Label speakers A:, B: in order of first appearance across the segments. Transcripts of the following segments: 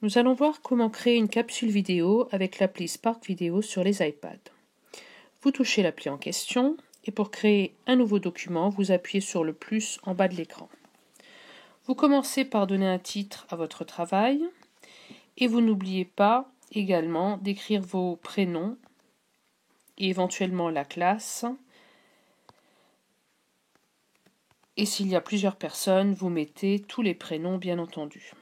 A: Nous allons voir comment créer une capsule vidéo avec l'appli Spark Video sur les iPads. Vous touchez l'appli en question et pour créer un nouveau document, vous appuyez sur le plus en bas de l'écran. Vous commencez par donner un titre à votre travail et vous n'oubliez pas également d'écrire vos prénoms et éventuellement la classe. Et s'il y a plusieurs personnes, vous mettez tous les prénoms bien entendu.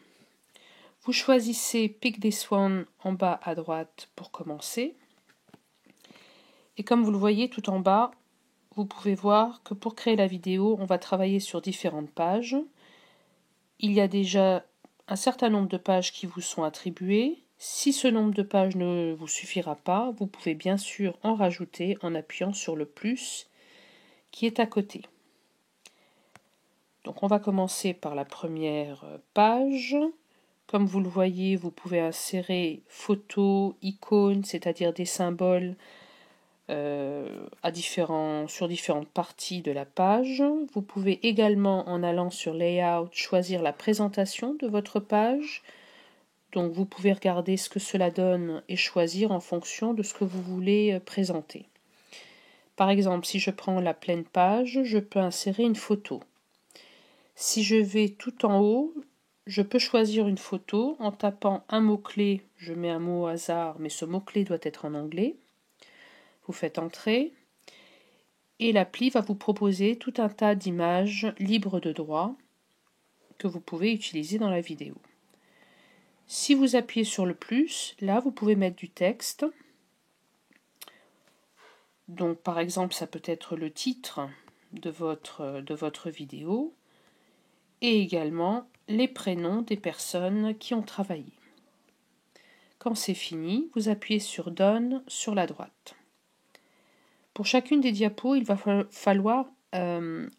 A: Vous choisissez Pick this one en bas à droite pour commencer. Et comme vous le voyez tout en bas, vous pouvez voir que pour créer la vidéo, on va travailler sur différentes pages. Il y a déjà un certain nombre de pages qui vous sont attribuées. Si ce nombre de pages ne vous suffira pas, vous pouvez bien sûr en rajouter en appuyant sur le plus qui est à côté. Donc on va commencer par la première page. Comme vous le voyez, vous pouvez insérer photos, icônes, c'est-à-dire des symboles sur différentes parties de la page. Vous pouvez également, en allant sur Layout, choisir la présentation de votre page. Donc vous pouvez regarder ce que cela donne et choisir en fonction de ce que vous voulez présenter. Par exemple, si je prends la pleine page, je peux insérer une photo. Si je vais tout en haut, je peux choisir une photo en tapant un mot-clé. Je mets un mot au hasard, mais ce mot-clé doit être en anglais. Vous faites entrer et l'appli va vous proposer tout un tas d'images libres de droit que vous pouvez utiliser dans la vidéo. Si vous appuyez sur le plus, là vous pouvez mettre du texte. Donc par exemple, ça peut être le titre de votre vidéo et également les prénoms des personnes qui ont travaillé. Quand c'est fini, vous appuyez sur Done sur la droite. Pour chacune des diapos, il va falloir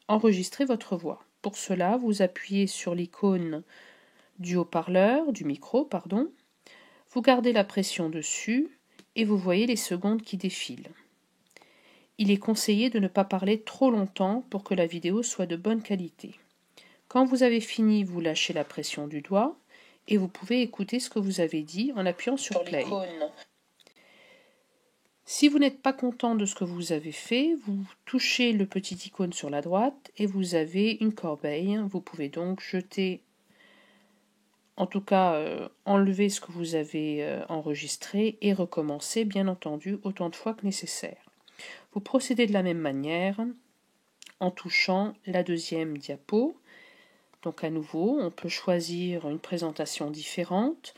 A: enregistrer votre voix. Pour cela, vous appuyez sur l'icône du haut-parleur, du micro, pardon. Vous gardez la pression dessus et vous voyez les secondes qui défilent. Il est conseillé de ne pas parler trop longtemps pour que la vidéo soit de bonne qualité. Quand vous avez fini, vous lâchez la pression du doigt et vous pouvez écouter ce que vous avez dit en appuyant sur Play. Si vous n'êtes pas content de ce que vous avez fait, vous touchez le petit icône sur la droite et vous avez une corbeille. Vous pouvez donc jeter, en tout cas enlever ce que vous avez enregistré et recommencer, bien entendu, autant de fois que nécessaire. Vous procédez de la même manière en touchant la deuxième diapo. Donc à nouveau, on peut choisir une présentation différente.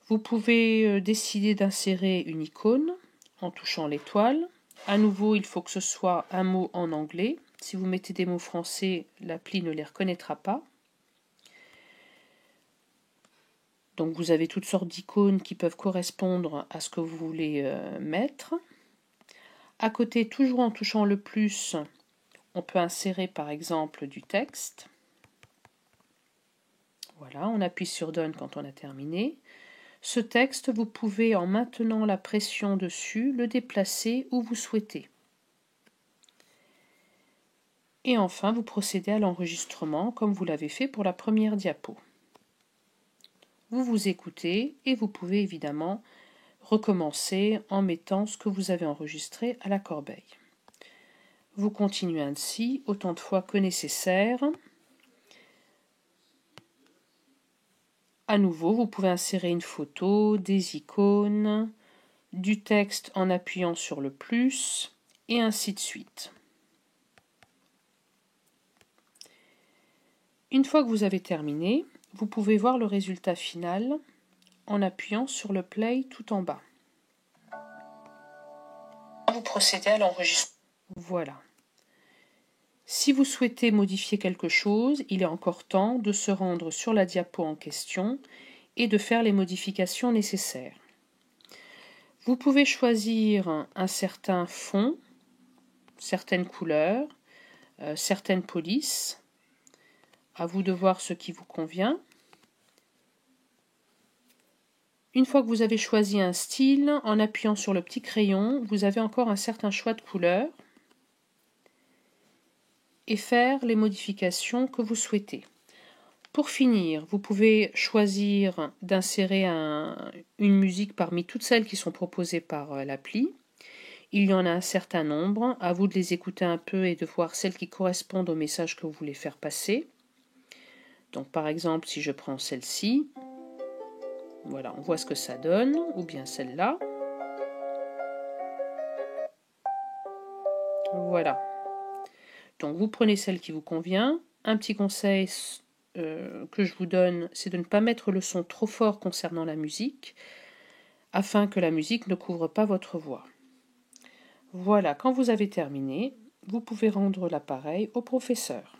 A: Vous pouvez décider d'insérer une icône en touchant l'étoile. À nouveau, il faut que ce soit un mot en anglais. Si vous mettez des mots français, l'appli ne les reconnaîtra pas. Donc vous avez toutes sortes d'icônes qui peuvent correspondre à ce que vous voulez mettre. À côté, toujours en touchant le plus, on peut insérer par exemple du texte. Voilà, on appuie sur Done quand on a terminé. Ce texte, vous pouvez, en maintenant la pression dessus, le déplacer où vous souhaitez. Et enfin, vous procédez à l'enregistrement comme vous l'avez fait pour la première diapo. Vous vous écoutez et vous pouvez évidemment recommencer en mettant ce que vous avez enregistré à la corbeille. Vous continuez ainsi autant de fois que nécessaire. À nouveau, vous pouvez insérer une photo, des icônes, du texte en appuyant sur le plus, et ainsi de suite. Une fois que vous avez terminé, vous pouvez voir le résultat final en appuyant sur le play tout en bas. Vous procédez à l'enregistrement. Voilà. Si vous souhaitez modifier quelque chose, il est encore temps de se rendre sur la diapo en question et de faire les modifications nécessaires. Vous pouvez choisir un certain fond, certaines couleurs, certaines polices. À vous de voir ce qui vous convient. Une fois que vous avez choisi un style, en appuyant sur le petit crayon, vous avez encore un certain choix de couleurs et faire les modifications que vous souhaitez. Pour finir, vous pouvez choisir d'insérer une musique parmi toutes celles qui sont proposées par l'appli. Il y en a un certain nombre, à vous de les écouter un peu et de voir celles qui correspondent au message que vous voulez faire passer. Donc par exemple, si je prends celle-ci, voilà, on voit ce que ça donne, ou bien celle-là. Voilà. Donc vous prenez celle qui vous convient. Un petit conseil que je vous donne, c'est de ne pas mettre le son trop fort concernant la musique, afin que la musique ne couvre pas votre voix. Voilà, quand vous avez terminé, vous pouvez rendre l'appareil au professeur.